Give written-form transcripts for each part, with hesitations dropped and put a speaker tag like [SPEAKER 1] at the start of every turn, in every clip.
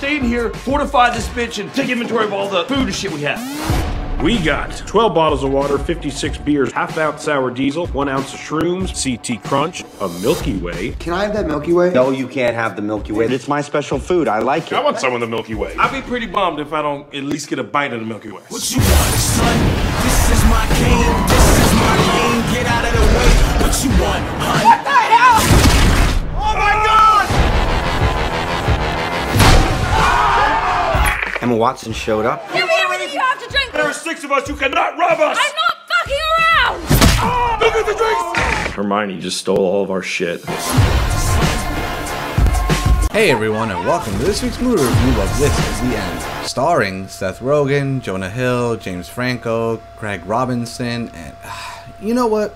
[SPEAKER 1] stay in here, fortify this bitch, and take inventory of all the food and shit we have.
[SPEAKER 2] We got 12 bottles of water, 56 beers, half-ounce sour diesel, 1 ounce of shrooms, CT Crunch, a Milky Way.
[SPEAKER 3] Can I have that Milky Way?
[SPEAKER 4] No, you can't have the Milky Way. It's my special food. I like it.
[SPEAKER 2] I want some of the Milky Way.
[SPEAKER 1] I'd be pretty bummed if I don't at least get a bite of the Milky Way.
[SPEAKER 5] What you want, son? This is my game. This is my lane. Get out of the way. What you want, hun?
[SPEAKER 1] What the hell? Oh my God!
[SPEAKER 4] Emma Watson showed up.
[SPEAKER 6] Give me everything you have to drink!
[SPEAKER 2] There are 6 of us. You cannot rob us.
[SPEAKER 6] I'm not fucking around!
[SPEAKER 2] Look at the drinks. Hermione just stole all of our shit.
[SPEAKER 7] Hey everyone, and welcome to this week's movie review of This Is the End, starring Seth Rogen, Jonah Hill, James Franco, Craig Robinson, and you know what?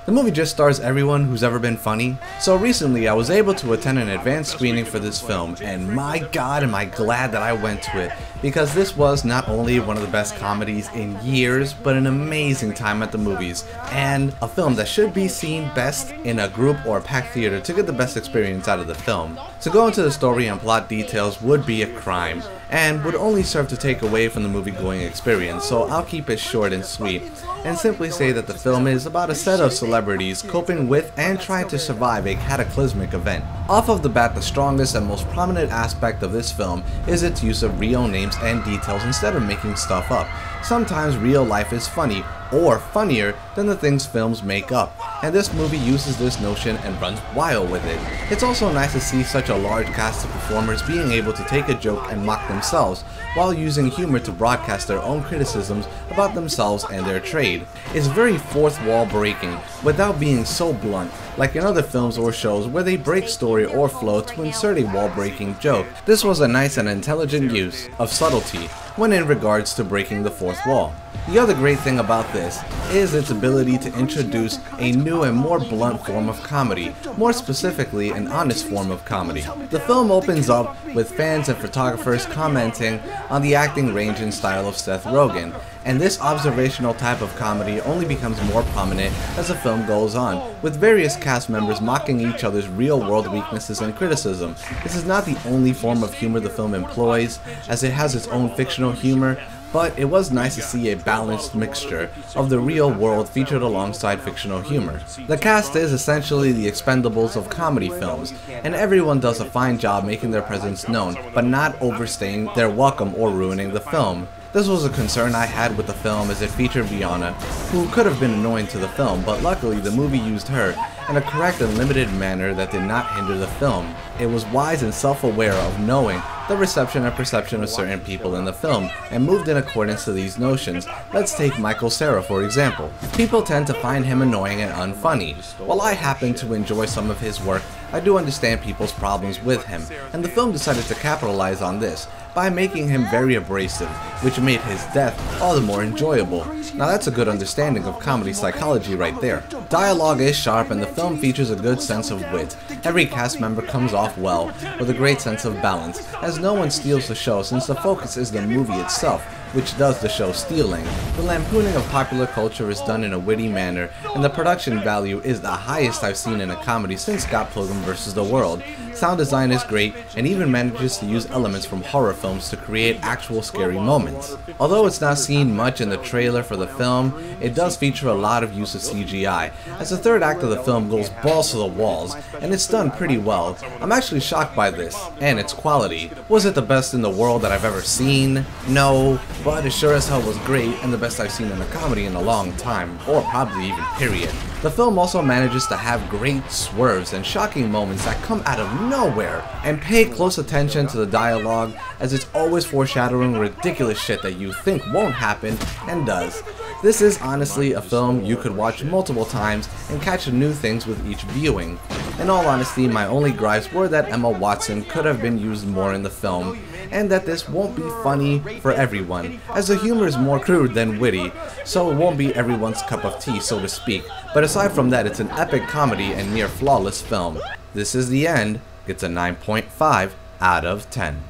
[SPEAKER 7] The movie just stars everyone who's ever been funny. So recently I was able to attend an advanced screening for this film, and my god am I glad that I went to it, because this was not only one of the best comedies in years, but an amazing time at the movies, and a film that should be seen best in a group or a packed theater to get the best experience out of the film. To go into the story and plot details would be a crime, and would only serve to take away from the movie-going experience, so I'll keep it short and sweet, and simply say that the film is about a set of celebrities coping with and trying to survive a cataclysmic event. Off of the bat, the strongest and most prominent aspect of this film is its use of real names and details instead of making stuff up. Sometimes real life is funny, or funnier than the things films make up, and this movie uses this notion and runs wild with it. It's also nice to see such a large cast of performers being able to take a joke and mock themselves, while using humor to broadcast their own criticisms about themselves and their trade. It's very fourth wall breaking, without being so blunt, like in other films or shows where they break story or flow to insert a wall breaking joke. This was a nice and intelligent use of subtlety when in regards to breaking the fourth wall. The other great thing about this is its ability to introduce a new and more blunt form of comedy, more specifically an honest form of comedy. The film opens up with fans and photographers commenting on the acting range and style of Seth Rogen, and this observational type of comedy only becomes more prominent as the film goes on, with various cast members mocking each other's real-world weaknesses and criticism. This is not the only form of humor the film employs, as it has its own fictional humor, but it was nice to see a balanced mixture of the real world featured alongside fictional humor. The cast is essentially the Expendables of comedy films, and everyone does a fine job making their presence known, but not overstaying their welcome or ruining the film. This was a concern I had with the film as it featured Rihanna, who could have been annoying to the film, but luckily the movie used her in a correct and limited manner that did not hinder the film. It was wise and self-aware of knowing the reception and perception of certain people in the film, and moved in accordance to these notions. Let's take Michael Cera for example. People tend to find him annoying and unfunny. While I happen to enjoy some of his work, I do understand people's problems with him, and the film decided to capitalize on this by making him very abrasive, which made his death all the more enjoyable. Now that's a good understanding of comedy psychology right there. Dialogue is sharp and the film features a good sense of wit. Every cast member comes off well, with a great sense of balance, as no one steals the show since the focus is the movie itself, which does the show stealing. The lampooning of popular culture is done in a witty manner, and the production value is the highest I've seen in a comedy since Scott Pilgrim vs. the World. Sound design is great, and even manages to use elements from horror films to create actual scary moments. Although it's not seen much in the trailer for the film, it does feature a lot of use of CGI, as the third act of the film goes balls to the walls, and it's done pretty well. I'm actually shocked by this, and its quality. Was it the best in the world that I've ever seen? No, but it sure as hell was great, and the best I've seen in a comedy in a long time, or probably even period. The film also manages to have great swerves and shocking moments that come out of nowhere, and pay close attention to the dialogue, as it's always foreshadowing ridiculous shit that you think won't happen, and does. This is honestly a film you could watch multiple times and catch new things with each viewing. In all honesty, my only gripes were that Emma Watson could have been used more in the film, and that this won't be funny for everyone, as the humor is more crude than witty, so it won't be everyone's cup of tea, so to speak. But aside from that, it's an epic comedy and near flawless film. This Is the End gets a 9.5 out of 10.